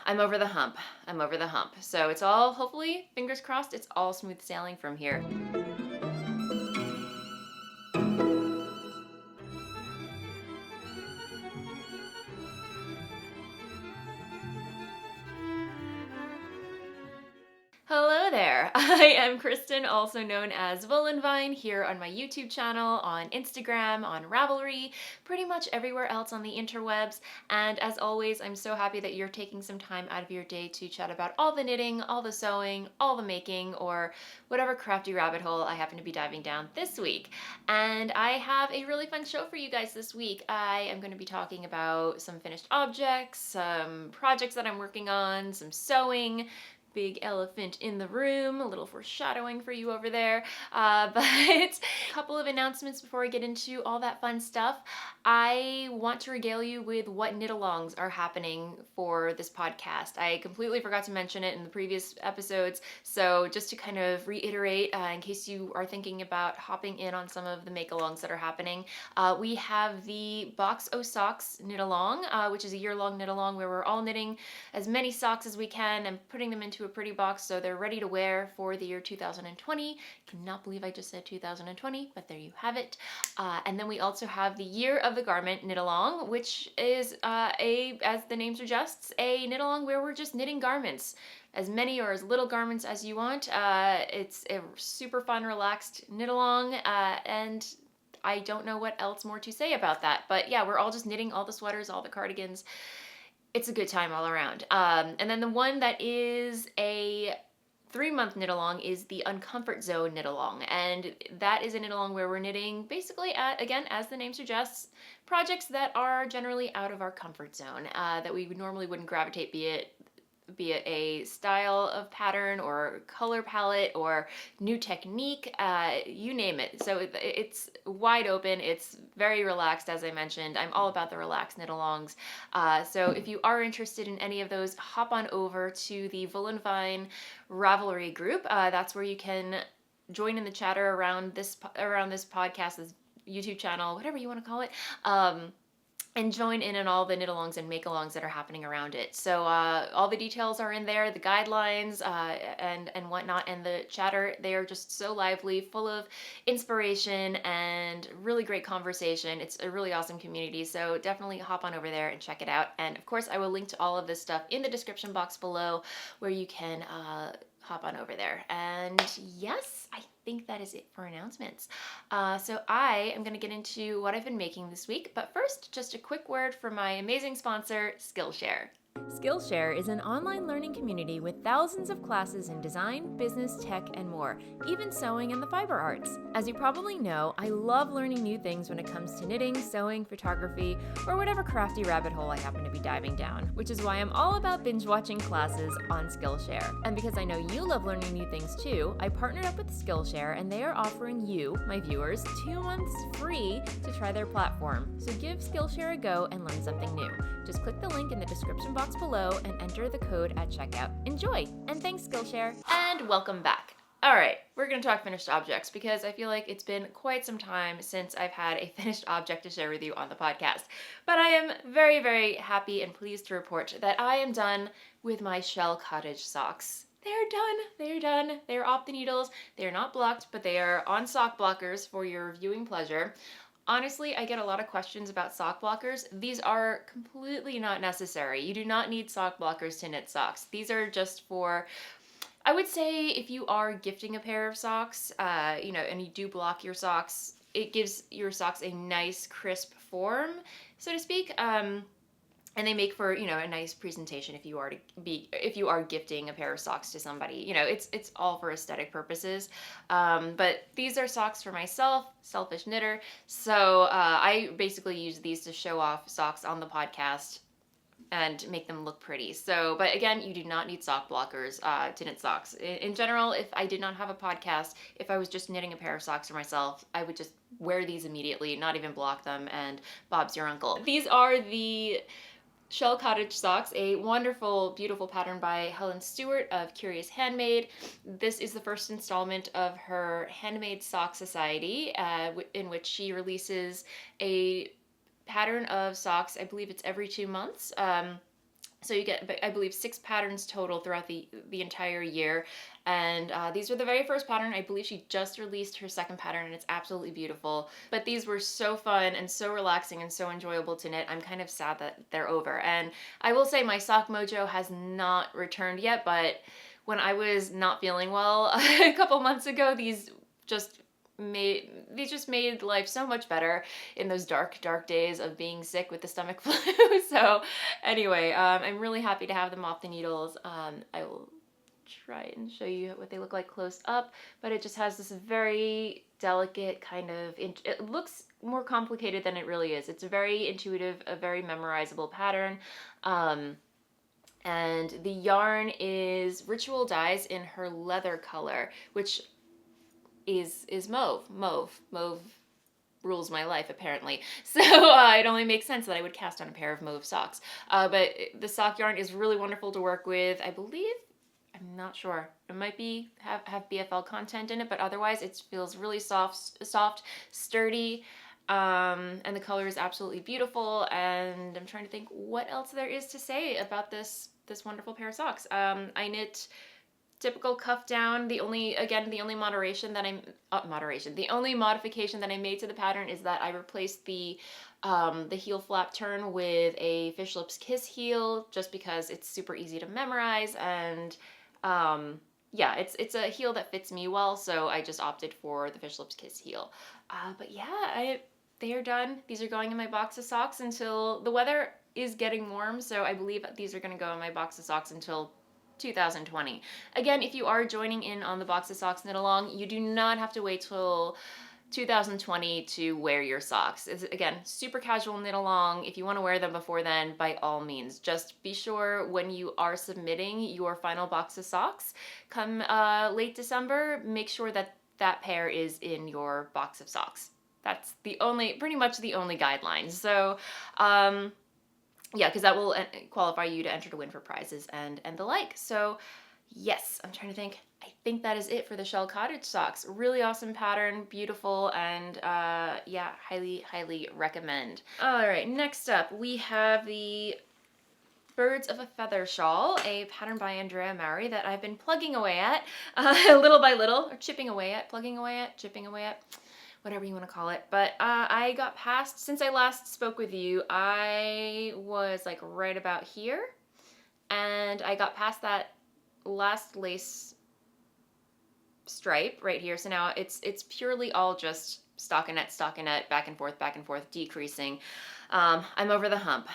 I'm over the hump. I'm over the hump. So it's all, hopefully, fingers crossed, it's all smooth sailing from here. Hello there, I am Kristen, also known as Voolenvine, here on my YouTube channel, on Instagram, on Ravelry, pretty much everywhere else on the interwebs, and as always, I'm so happy that you're taking some time out of your day to chat about all the knitting, all the sewing, all the making, or whatever crafty rabbit hole I happen to be diving down this week. And I have a really fun show for you guys this week. I am going to be talking about some finished objects, some projects that I'm working on, some sewing, big elephant in the room, a little foreshadowing for you over there, but a couple of announcements before I get into all that fun stuff. I want to regale you with what knit-alongs are happening for this podcast. I completely forgot to mention it in the previous episodes, so just to kind of reiterate, in case you are thinking about hopping in on some of the make-alongs that are happening, we have the Box O Socks knit-along, which is a year-long knit-along where we're all knitting as many socks as we can and putting them into a pretty box so they're ready to wear for the year 2020. Cannot believe I just said 2020, but there you have it. And then we also have the Year of the Garment knit along, which is as the name suggests, a knit along where we're just knitting garments. As many or as little garments as you want. It's a super fun, relaxed knit along, and I don't know what else more to say about that. But yeah, we're all just knitting all the sweaters, all the cardigans. It's a good time all around. And then the one that is a 3-month knit along is the Uncomfort Zone knit along, and that is a knit along where we're knitting basically, again, as the name suggests, projects that are generally out of our comfort zone, that we normally wouldn't gravitate, be it a style of pattern or color palette or new technique, you name it. So it's wide open. It's very relaxed, as I mentioned. I'm all about the relaxed knit-alongs. So if you are interested in any of those, hop on over to the Voolenvine Ravelry group. That's where you can join in the chatter around this podcast, this YouTube channel, whatever you want to call it. And join in on all the knit-alongs and make-alongs that are happening around it. So all the details are in there, the guidelines and whatnot, and the chatter. They are just so lively, full of inspiration and really great conversation. It's a really awesome community, so definitely hop on over there and check it out. And of course, I will link to all of this stuff in the description box below where you can hop on over there. And yes, I think that is it for announcements. So I am going to get into what I've been making this week, but first, just a quick word from my amazing sponsor, Skillshare. Skillshare is an online learning community with thousands of classes in design, business, tech, and more, even sewing and the fiber arts. As you probably know, I love learning new things when it comes to knitting, sewing, photography, or whatever crafty rabbit hole I happen to be diving down, which is why I'm all about binge watching classes on Skillshare. And because I know you love learning new things too, I partnered up with Skillshare and they are offering you, my viewers, 2 months free to try their platform. So give Skillshare a go and learn something new. Just click the link in the description box below and enter the code at checkout. Enjoy! And thanks, Skillshare! And welcome back. Alright, we're going to talk finished objects because I feel like it's been quite some time since I've had a finished object to share with you on the podcast. But I am very, very happy and pleased to report that I am done with my Shell Cottage socks. They're done. They're done. They're off the needles. They're not blocked, but they are on sock blockers for your viewing pleasure. Honestly, I get a lot of questions about sock blockers. These are completely not necessary. You do not need sock blockers to knit socks. These are just for, I would say, if you are gifting a pair of socks, and you do block your socks, it gives your socks a nice crisp form, so to speak. And they make for, a nice presentation if you are gifting a pair of socks to somebody. It's all for aesthetic purposes. But these are socks for myself, selfish knitter. So I basically use these to show off socks on the podcast and make them look pretty. So, but again, you do not need sock blockers to knit socks. In general, if I did not have a podcast, if I was just knitting a pair of socks for myself, I would just wear these immediately, not even block them, and Bob's your uncle. These are the Shell Cottage Socks, a wonderful, beautiful pattern by Helen Stewart of Curious Handmade. This is the first installment of her Handmade Sock Society, in which she releases a pattern of socks. I believe it's every 2 months. So you get, I believe, 6 patterns total throughout the entire year. And these were the very first pattern. I believe she just released her second pattern, and it's absolutely beautiful. But these were so fun and so relaxing and so enjoyable to knit. I'm kind of sad that they're over. And I will say my sock mojo has not returned yet, but when I was not feeling well a couple months ago, just just made life so much better in those dark days of being sick with the stomach flu. So anyway, I'm really happy to have them off the needles. I will try and show you what they look like close up, but it just has this very delicate kind of, it looks more complicated than it really is. It's a very intuitive, a very memorizable pattern. And the yarn is Ritual Dyes in her leather color, which is mauve. Mauve rules my life, apparently. So it only makes sense that I would cast on a pair of mauve socks. But the sock yarn is really wonderful to work with. I believe, I'm not sure, it might be have BFL content in it, but otherwise it feels really soft, sturdy. And the color is absolutely beautiful. And I'm trying to think what else there is to say about this wonderful pair of socks. I knit typical cuff down. The only modification that I made to the pattern is that I replaced the heel flap turn with a Fish Lips Kiss heel, just because it's super easy to memorize, and yeah, it's a heel that fits me well, so I just opted for the Fish Lips Kiss heel. But yeah, they are done. These are going in my box of socks until the weather is getting warm, so I believe these are going to go in my box of socks until 2020. Again, if you are joining in on the Box of Socks knit along, you do not have to wait till 2020 to wear your socks. It's, again, super casual knit along. If you want to wear them before then, by all means, just be sure when you are submitting your final box of socks, come late December, make sure that that pair is in your box of socks. That's pretty much the only guideline. So, yeah, because that will qualify you to enter to win for prizes and the like. So yes, I'm trying to think. I think that is it for the Shell Cottage socks. Really awesome pattern, beautiful, and yeah, highly recommend. All right, next up we have the Birds of a Feather shawl, a pattern by Andrea Mowry that I've been plugging away at little by little, or chipping away at, plugging away at, chipping away at, whatever you want to call it. But I got past, since I last spoke with you, I was like right about here, and I got past that last lace stripe right here. So now it's purely all just stockinette, back and forth, decreasing. I'm over the hump.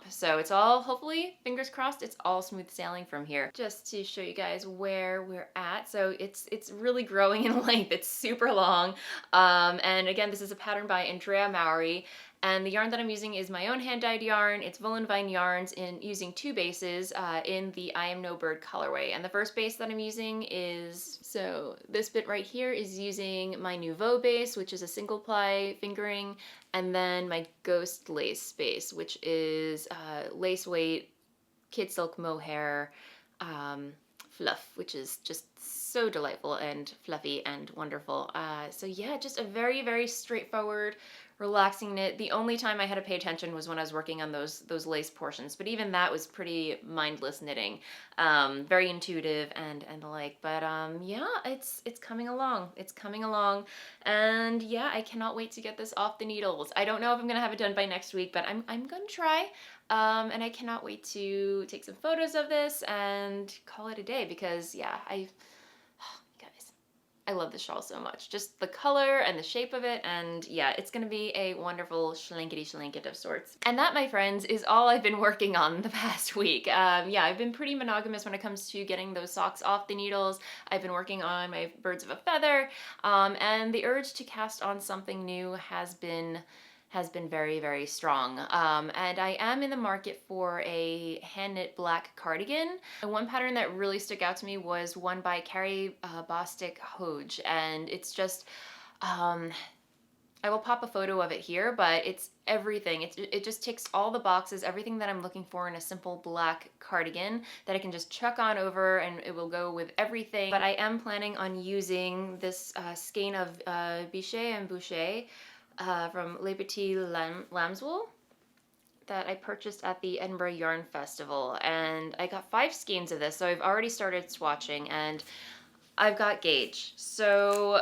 So it's all, hopefully, fingers crossed, it's all smooth sailing from here. Just to show you guys where we're at. So it's really growing in length. It's super long. And again, this is a pattern by Andrea Mowry. And the yarn that I'm using is my own hand-dyed yarn. It's Voolenvine yarns using 2 bases in the I Am No Bird colorway. And the first base that I'm using is, so this bit right here is using my Nouveau base, which is a single ply fingering, and then my Ghost lace base, which is lace weight, kid silk mohair fluff, which is just so delightful and fluffy and wonderful. So yeah, just a very straightforward, relaxing knit. The only time I had to pay attention was when I was working on those lace portions, but even that was pretty mindless knitting. Very intuitive and the like. But yeah, it's coming along. It's coming along, and yeah, I cannot wait to get this off the needles. I don't know if I'm gonna have it done by next week, but I'm gonna try. And I cannot wait to take some photos of this and call it a day, because yeah, I love this shawl so much. Just the color and the shape of it, and yeah, it's gonna be a wonderful schlankety-schlanket of sorts. And that, my friends, is all I've been working on the past week. Yeah, I've been pretty monogamous when it comes to getting those socks off the needles. I've been working on my Birds of a Feather, and the urge to cast on something new has been very strong. And I am in the market for a hand knit black cardigan. And one pattern that really stuck out to me was one by Carrie Bostic Hoge, and it's just, I will pop a photo of it here, but it's everything. It just ticks all the boxes, everything that I'm looking for in a simple black cardigan that I can just chuck on over and it will go with everything. But I am planning on using this skein of Bichet and Boucher from Les Petits Lambswool. that I purchased at the Edinburgh Yarn Festival, and I got 5 skeins of this, so I've already started swatching, and I've got gauge. So,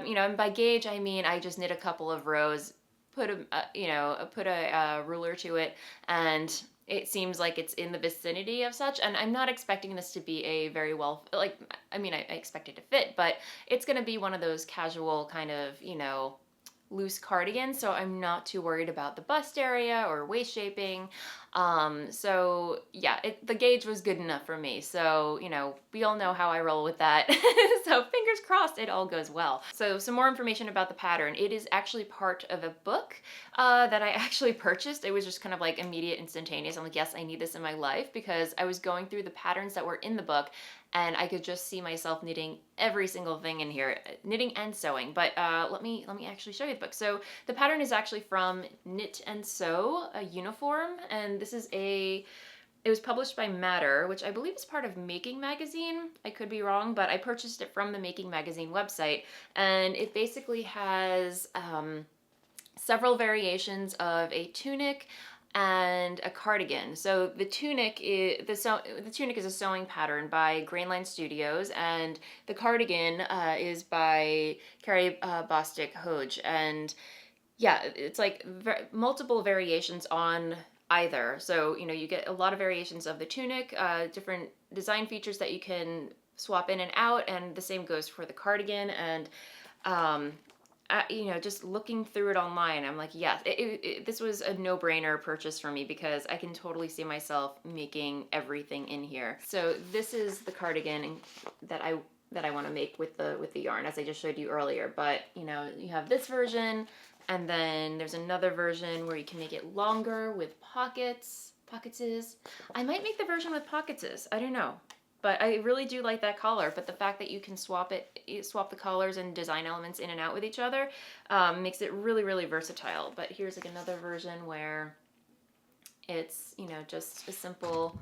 you know, and by gauge I mean I just knit a couple of rows, put a, put a ruler to it, and it seems like it's in the vicinity of such. And I'm not expecting this to be a very well, like, I mean, I expect it to fit, but it's going to be one of those casual kind of, you know, loose cardigan, so I'm not too worried about the bust area or waist shaping. So yeah, the gauge was good enough for me. So, you know, we all know how I roll with that. So fingers crossed it all goes well. So some more information about the pattern. It is actually part of a book that I actually purchased. It was just kind of like immediate, instantaneous. I'm like, yes, I need this in my life, because I was going through the patterns that were in the book and I could just see myself knitting every single thing in here, knitting and sewing. But let me actually show you the book. So the pattern is actually from Knit and Sew, a uniform, and this is it was published by Matter, which I believe is part of Making Magazine. I could be wrong, but I purchased it from the Making Magazine website, and it basically has several variations of a tunic and a cardigan. So the tunic is a sewing pattern by Grainline Studios, and the cardigan is by Carrie Bostic Hodge. And yeah, it's like multiple variations on either. So, you know, you get a lot of variations of the tunic, different design features that you can swap in and out, and the same goes for the cardigan. And you know, just looking through it online, I'm like, yes, this was a no-brainer purchase for me, because I can totally see myself making everything in here. So this is the cardigan that I want to make with the yarn, as I just showed you earlier. But, you know, you have this version, and then there's another version where you can make it longer with pocketses. I might make the version with pocketses. I don't know. But I really do like that collar. But the fact that you can swap the collars and design elements in and out with each other makes it really, really versatile. But here's like another version where it's, you know, just a simple.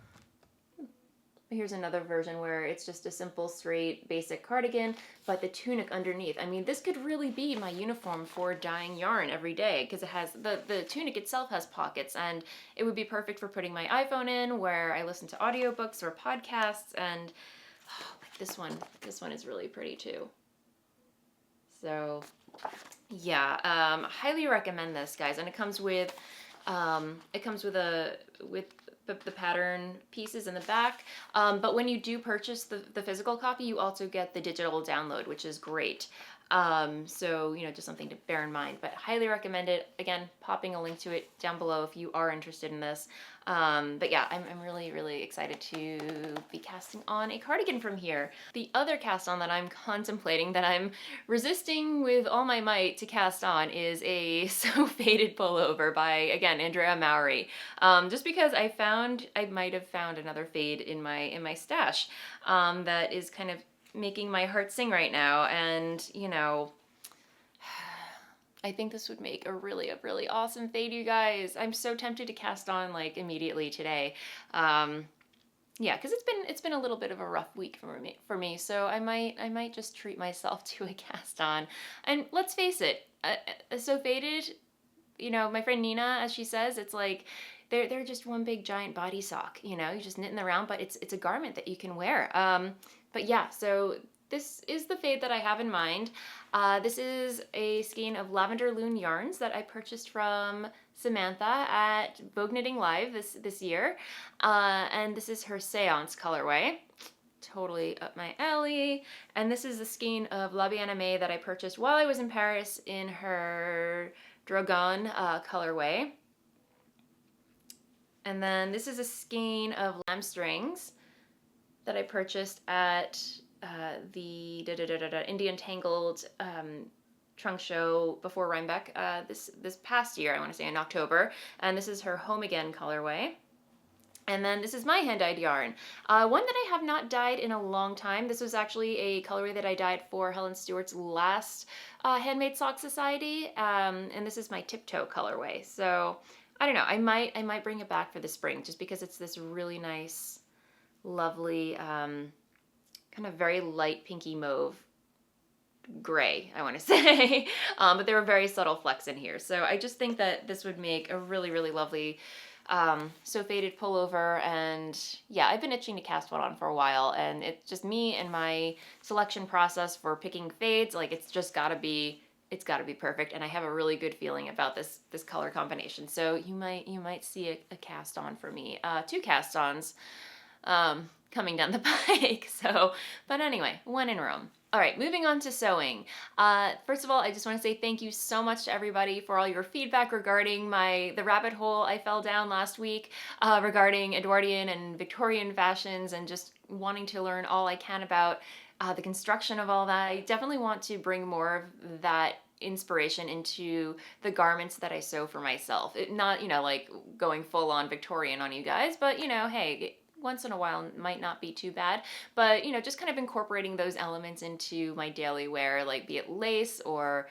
Here's another version where it's just a simple, straight, basic cardigan, but the tunic underneath. I mean, this could really be my uniform for dyeing yarn every day, because it has the tunic itself has pockets, and it would be perfect for putting my iPhone in where I listen to audiobooks or podcasts. And like this one is really pretty too. So yeah, highly recommend this, guys. And it comes with the pattern pieces in the back, but when you do purchase the physical copy, you also get the digital download, which is great. So, you know, just something to bear in mind, but highly recommend it. Again, popping a link to it down below if you are interested in this. But yeah, I'm really, really excited to be casting on a cardigan from here. The other cast on that I'm contemplating, that I'm resisting with all my might to cast on, is a So Faded pullover by, again, Andrea Mowry. Just because I might have found another fade in my stash that is kind of making my heart sing right now. And, you know, I think this would make a really awesome fade, you guys. I'm so tempted to cast on like immediately today. Yeah, because it's been a little bit of a rough week for me, so I might just treat myself to a cast on. And let's face it, So Faded, you know, my friend Nina, as she says, it's like they're just one big giant body sock. You know, you're just knitting around, but it's a garment that you can wear. But yeah, so this is the fade that I have in mind. This is a skein of Lavender Loon yarns that I purchased from Samantha at Vogue Knitting Live this year. And this is her Seance colorway. Totally up my alley. And this is the skein of La Bien-Aimée that I purchased while I was in Paris in her Dragon colorway. And then this is a skein of lamb strings that I purchased at the Indian Tangled trunk show before Rhinebeck this past year, I want to say in October. And this is her Home Again colorway. And then this is my hand-dyed yarn, one that I have not dyed in a long time. This was actually a colorway that I dyed for Helen Stewart's last Handmade Sock Society, and this is my Tiptoe colorway. So I don't know, I might bring it back for the spring, just because it's this really nice, lovely, kind of very light pinky mauve gray, I want to say. But there were very subtle flecks in here. So I just think that this would make a really, really lovely So faded pullover, and yeah, I've been itching to cast one on for a while, and it's just me and my selection process for picking fades. Like it's got to be perfect, and I have a really good feeling about this color combination. So you might see a cast on for me, two cast ons coming down the pike. So, but anyway, when in Rome. All right, moving on to sewing. First of all, I just want to say thank you so much to everybody for all your feedback regarding the rabbit hole I fell down last week regarding Edwardian and Victorian fashions, and just wanting to learn all I can about the construction of all that. I definitely want to bring more of that inspiration into the garments that I sew for myself. Not, like going full on Victorian on you guys, but hey, once in a while might not be too bad. But just kind of incorporating those elements into my daily wear, like be it lace or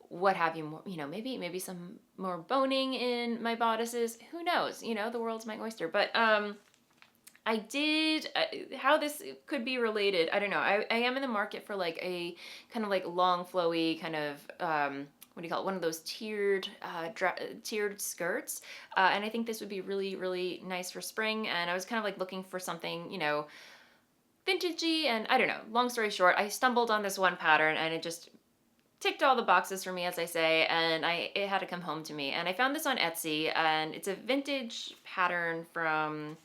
what have you, maybe some more boning in my bodices. Who knows? The world's my oyster. But I did, how this could be related, I don't know. I am in the market for like a kind of like long flowy kind of, what do you call it? One of those tiered skirts. And I think this would be really, really nice for spring. And I was kind of like looking for something, vintagey, and I don't know. Long story short, I stumbled on this one pattern and it just ticked all the boxes for me, as I say, and it had to come home to me. And I found this on Etsy, and it's a vintage pattern from,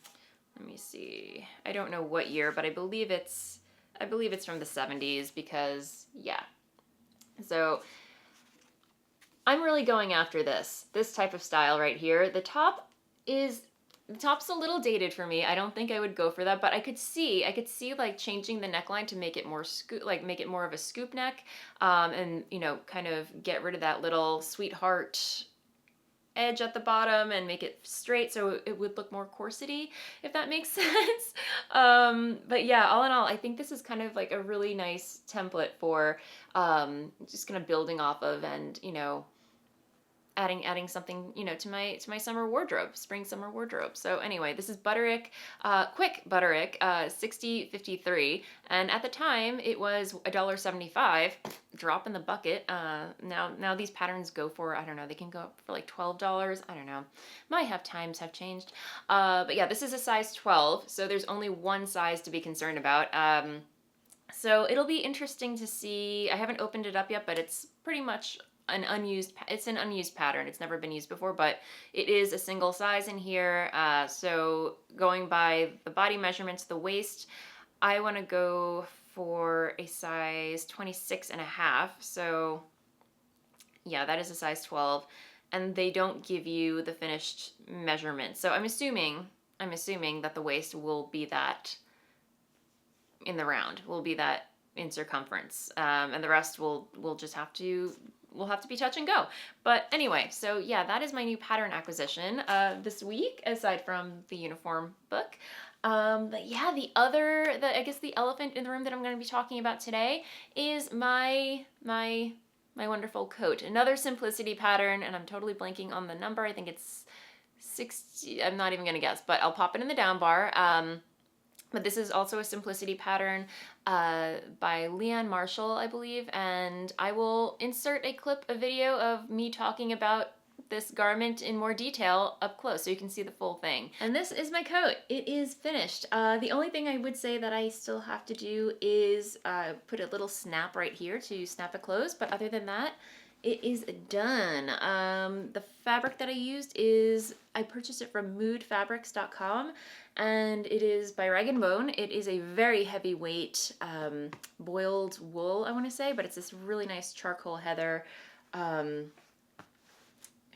let me see, I don't know what year, but I believe it's from the 70s, because yeah. So I'm really going after this type of style right here. The top's a little dated for me. I don't think I would go for that, but I could see like changing the neckline to make it more make it more of a scoop neck, and kind of get rid of that little sweetheart edge at the bottom and make it straight so it would look more corsety, if that makes sense. But yeah, all in all, I think this is kind of like a really nice template for just kind of building off of, and adding something, to my summer wardrobe, spring summer wardrobe. So anyway, this is Butterick, Quick Butterick, 6053, and at the time it was $1.75, drop in the bucket. Now these patterns go for, I don't know, they can go up for like $12. I don't know. Times have changed. But yeah, this is a size 12, so there's only one size to be concerned about. So it'll be interesting to see. I haven't opened it up yet, but it's pretty much an unused pattern. It's never been used before, but it is a single size in here. So going by the body measurements, the waist, I want to go for a size 26 and a half. So yeah, that is a size 12, and they don't give you the finished measurement. So I'm assuming that the waist will be that in the round, will be that in circumference, and the rest will just have to be touch and go. But anyway, so yeah, that is my new pattern acquisition this week, aside from the uniform book. But yeah, I guess the elephant in the room that I'm going to be talking about today is my wonderful coat. Another simplicity pattern, and I'm totally blanking on the number. I think it's 60. I'm not even going to guess, but I'll pop it in the down bar. But this is also a simplicity pattern by Leanne Marshall, I believe, and I will insert a video of me talking about this garment in more detail up close so you can see the full thing. And this is my coat. It is finished. The only thing I would say that I still have to do is put a little snap right here to snap it closed, but other than that, it is done. The fabric that I used I purchased it from moodfabrics.com, and it is by Rag & Bone. It is a very heavyweight boiled wool, I want to say, but it's this really nice charcoal heather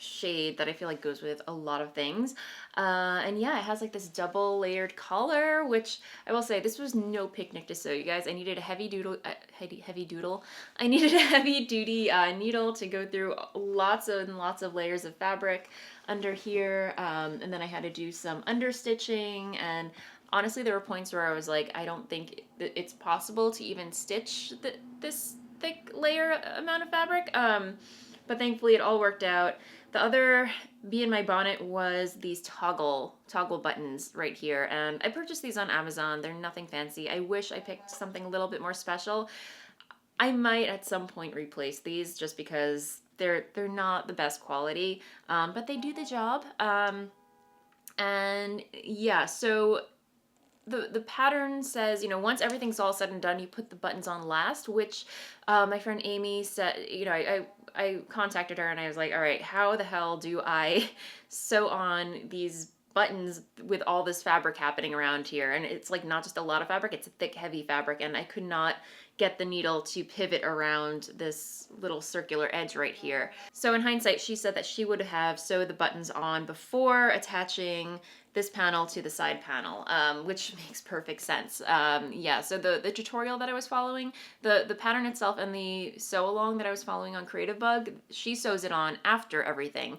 shade that I feel like goes with a lot of things. And yeah, it has like this double layered collar, which I will say, this was no picnic to sew, you guys. I needed a heavy doodle. I needed a heavy duty needle to go through lots and lots of layers of fabric under here. And then I had to do some understitching, and honestly, there were points where I was like, I don't think it's possible to even stitch this thick layer amount of fabric. But thankfully it all worked out. The other bee in my bonnet was these toggle buttons right here, and I purchased these on Amazon. They're nothing fancy. I wish I picked something a little bit more special. I might at some point replace these just because they're not the best quality, but they do the job. And yeah, so the pattern says, you know, once everything's all said and done, you put the buttons on last, which my friend Amy said, you know, I contacted her and I was like, all right, how the hell do I sew on these buttons with all this fabric happening around here? And it's like not just a lot of fabric, it's a thick, heavy fabric, and I could not get the needle to pivot around this little circular edge right here. So in hindsight, she said that she would have sewed the buttons on before attaching this panel to the side panel, which makes perfect sense. Yeah, so the tutorial that I was following, the pattern itself and the sew along that I was following on Creative Bug, she sews it on after everything,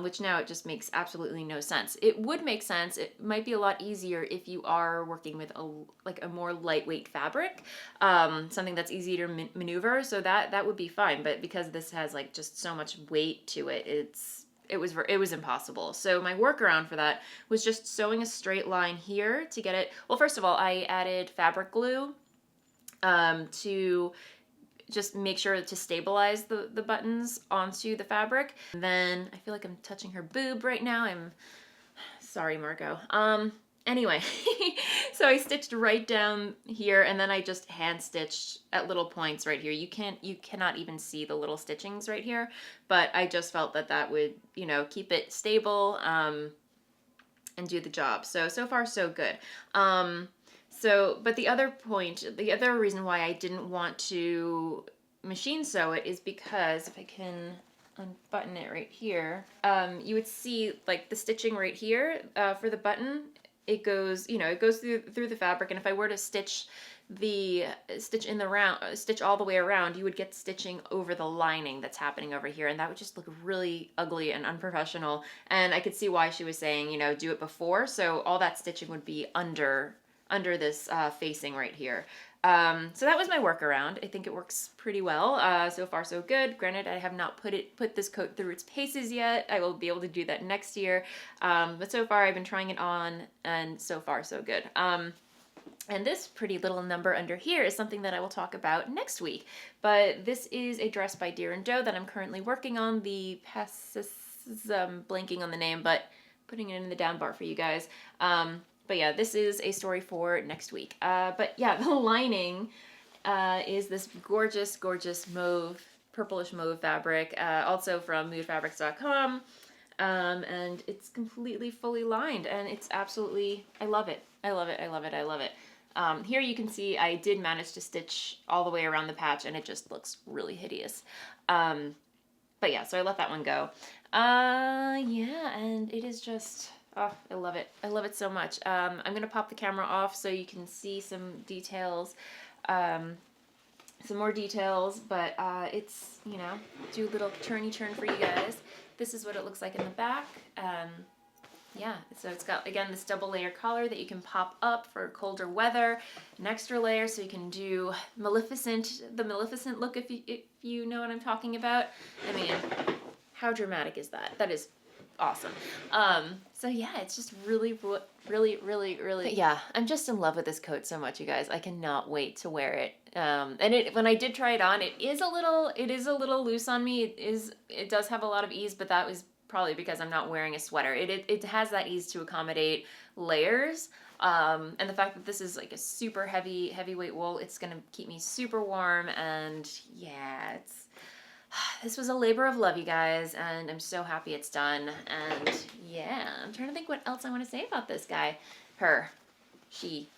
which now it just makes absolutely no sense. It would make sense. It might be a lot easier if you are working with a more lightweight fabric, something that's easy to maneuver, so that would be fine. But because this has like just so much weight to it, it was impossible. So my workaround for that was just sewing a straight line here to get it. Well, first of all, I added fabric glue to just make sure to stabilize the buttons onto the fabric. And then I feel like I'm touching her boob right now. I'm sorry, Margot. Anyway, so I stitched right down here, and then I just hand stitched at little points right here. You cannot even see the little stitchings right here, but I just felt that would, you know, keep it stable and do the job. So far so good. But the other reason why I didn't want to machine sew it is because if I can unbutton it right here, you would see like the stitching right here for the button. It goes, you know, it goes through the fabric, and if I were to stitch all the way around, you would get stitching over the lining that's happening over here, and that would just look really ugly and unprofessional. And I could see why she was saying, you know, do it before, so all that stitching would be under this facing right here. So that was my workaround. I think it works pretty well. So far so good. Granted, I have not put this coat through its paces yet. I will be able to do that next year. But so far I've been trying it on, and so far so good. And this pretty little number under here is something that I will talk about next week. But this is a dress by Deer and Doe that I'm currently working on. The I'm blanking on the name, but putting it in the down bar for you guys. But yeah, this is a story for next week. But yeah, the lining is this gorgeous, gorgeous mauve, purplish mauve fabric, also from moodfabrics.com. And it's completely fully lined, and it's absolutely, I love it. I love it, I love it, I love it. Here you can see I did manage to stitch all the way around the patch, and it just looks really hideous. But yeah, so I let that one go. Yeah, and it is just... oh, I love it. I love it so much. I'm going to pop the camera off so you can see some details, some more details, but it's, you know, do a little turny turn for you guys. This is what it looks like in the back. Yeah, so it's got, again, this double layer collar that you can pop up for colder weather, an extra layer so you can do the Maleficent look if you know what I'm talking about. I mean, how dramatic is that? That is awesome. So yeah, it's just really, yeah, I'm just in love with this coat so much, you guys. I cannot wait to wear it. And when I did try it on, it is a little loose on me. It does have a lot of ease, but that was probably because I'm not wearing a sweater. It has that ease to accommodate layers. And the fact that this is like a super heavyweight wool, it's gonna keep me super warm, and yeah, this was a labor of love, you guys, and I'm so happy it's done. And yeah, I'm trying to think what else I want to say about this guy. Her, she,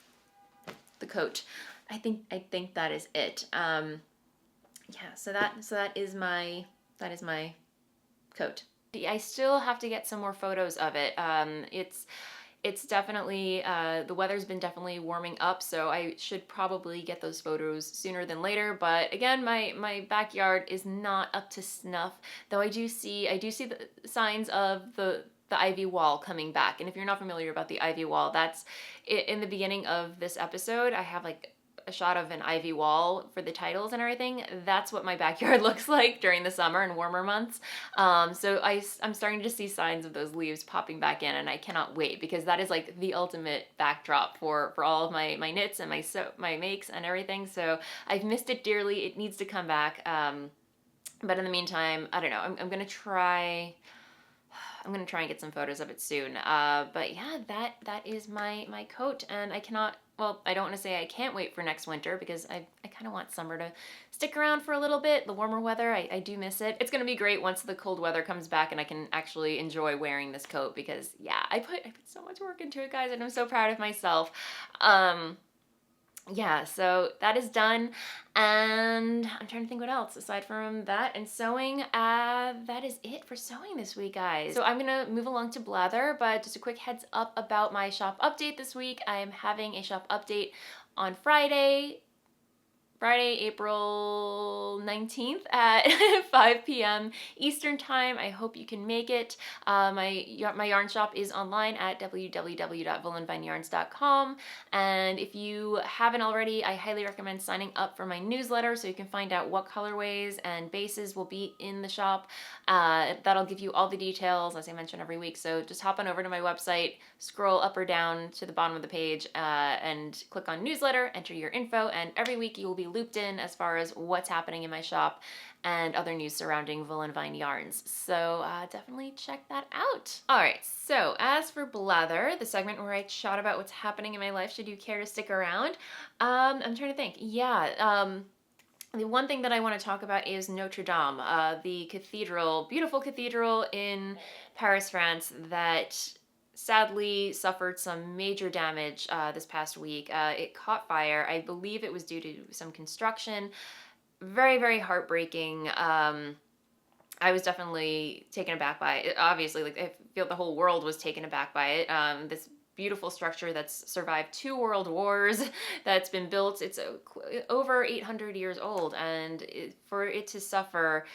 the coat. I think that is it. Yeah, so that is my coat. I still have to get some more photos of it. It's definitely, the weather's been definitely warming up, so I should probably get those photos sooner than later. But again, my backyard is not up to snuff, though I do see the signs of the ivy wall coming back. And if you're not familiar about the ivy wall, that's in the beginning of this episode. I have like a shot of an ivy wall for the titles and everything. That's what my backyard looks like during the summer and warmer months. So I'm starting to see signs of those leaves popping back in, and I cannot wait, because that is like the ultimate backdrop for all of my knits and my makes and everything. So I've missed it dearly. It needs to come back. But in the meantime, I don't know. I'm gonna try. I'm gonna try and get some photos of it soon. But yeah, that is my coat, and I cannot. Well, I don't want to say I can't wait for next winter because I kind of want summer to stick around for a little bit. The warmer weather, I do miss it. It's gonna be great once the cold weather comes back and I can actually enjoy wearing this coat because yeah, I put so much work into it, guys, and I'm so proud of myself. Yeah, so that is done, and I'm trying to think what else aside from that and sewing. That is it for sewing this week, guys. So I'm gonna move along to Blather, but just a quick heads up about my shop update this week. I am having a shop update on Friday, April 19th at 5 p.m. Eastern Time. I hope you can make it. My yarn shop is online at www.voolenvineyarns.com. And if you haven't already, I highly recommend signing up for my newsletter so you can find out what colorways and bases will be in the shop. That'll give you all the details, as I mention every week. So just hop on over to my website, scroll up or down to the bottom of the page, and click on newsletter, enter your info, and every week you will be looped in as far as what's happening in my shop and other news surrounding Voolenvine yarns. So definitely check that out. All right, so as for Blather, the segment where I chat about what's happening in my life, should you care to stick around, I'm trying to think. Yeah, the one thing that I want to talk about is Notre Dame, the cathedral, beautiful cathedral in Paris, France, that sadly suffered some major damage this past week. It caught fire. I believe it was due to some construction. Very, very heartbreaking. I was definitely taken aback by it. Obviously, like I feel the whole world was taken aback by it. This beautiful structure that's survived 2 world wars, that's been built. It's over 800 years old, and for it to suffer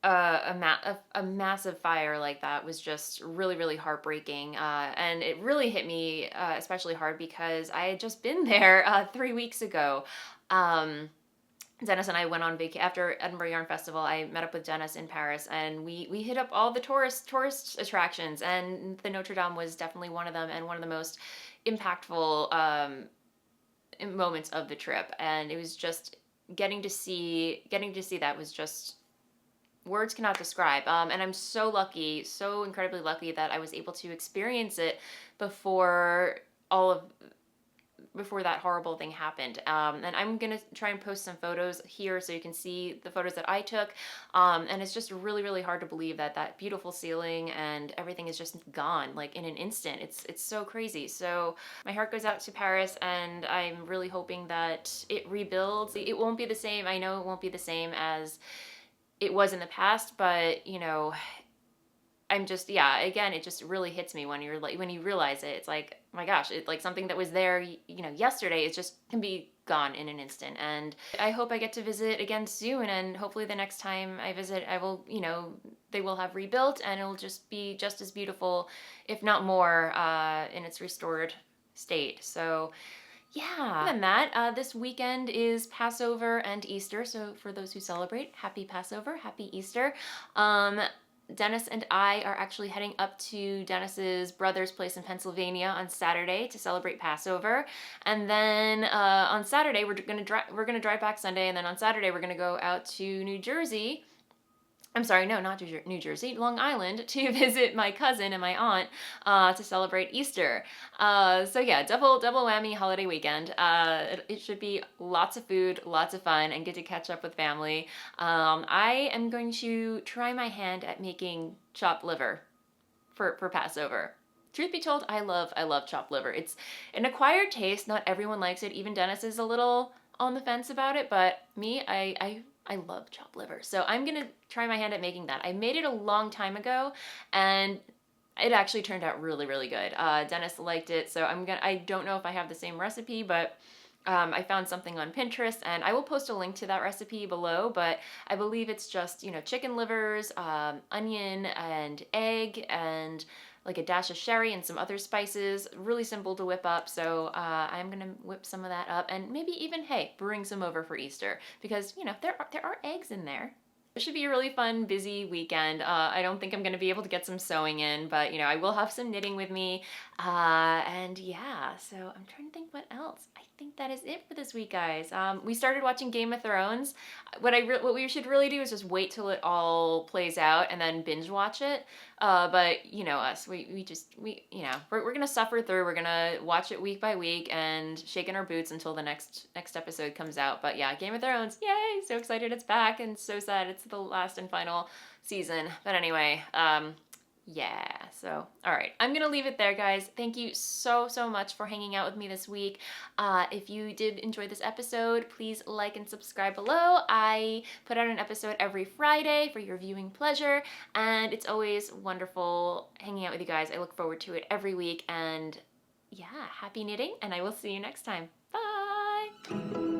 a massive fire like that was just really, really heartbreaking. And it really hit me especially hard because I had just been there 3 weeks ago. Dennis and I went on vacation after Edinburgh Yarn Festival. I met up with Dennis in Paris, and we hit up all the tourist attractions, and the Notre Dame was definitely one of them, and one of the most impactful moments of the trip. And it was just getting to see that was just words cannot describe. And I'm so lucky, so incredibly lucky that I was able to experience it before that horrible thing happened. And I'm gonna try and post some photos here so you can see the photos that I took. And it's just really, really hard to believe that that beautiful ceiling and everything is just gone, like in an instant. It's so crazy. So my heart goes out to Paris, and I'm really hoping that it rebuilds. It won't be the same. I know it won't be the same as it was in the past, but you know, I'm just, yeah, again, it just really hits me when you're like, when you realize it. It's like, my gosh, it's like something that was there, you know, yesterday, it just can be gone in an instant. And I hope I get to visit again soon, and hopefully the next time I visit, I will, you know, they will have rebuilt, and it'll just be just as beautiful, if not more, in its restored state. So yeah. Other than that, this weekend is Passover and Easter. So for those who celebrate, happy Passover, happy Easter. Dennis and I are actually heading up to Dennis's brother's place in Pennsylvania on Saturday to celebrate Passover, and then on Saturday we're gonna drive back Sunday, and then on Saturday we're gonna go out to New Jersey. I'm sorry, no, not New Jersey, Long Island, to visit my cousin and my aunt to celebrate Easter. So yeah, double whammy holiday weekend. It should be lots of food, lots of fun, and get to catch up with family. I am going to try my hand at making chopped liver for Passover. Truth be told, I love chopped liver. It's an acquired taste. Not everyone likes it. Even Dennis is a little on the fence about it, but me, I love chopped liver. So I'm gonna try my hand at making that. I made it a long time ago, and it actually turned out really, really good. Dennis liked it, so I don't know if I have the same recipe, but I found something on Pinterest, and I will post a link to that recipe below, but I believe it's just, you know, chicken livers, onion and egg, and like a dash of sherry and some other spices. Really simple to whip up, so I'm gonna whip some of that up, and maybe even, hey, bring some over for Easter, because, you know, there are eggs in there. It should be a really fun, busy weekend. I don't think I'm going to be able to get some sewing in, but, you know, I will have some knitting with me. And yeah, so I'm trying to think what else. I think that is it for this week, guys. We started watching Game of Thrones. What we should really do is just wait till it all plays out and then binge watch it. But you know us, we're gonna suffer through. We're gonna watch it week by week and shake in our boots until the next episode comes out. But yeah, Game of Thrones, yay! So excited it's back, and so sad it's the last and final season. But anyway, yeah, so all right, I'm gonna leave it there, guys. Thank you so much for hanging out with me this week. If you did enjoy this episode, please like and subscribe below. I put out an episode every Friday for your viewing pleasure, and it's always wonderful hanging out with you guys. I look forward to it every week, and yeah, happy knitting, and I will see you next time. Bye!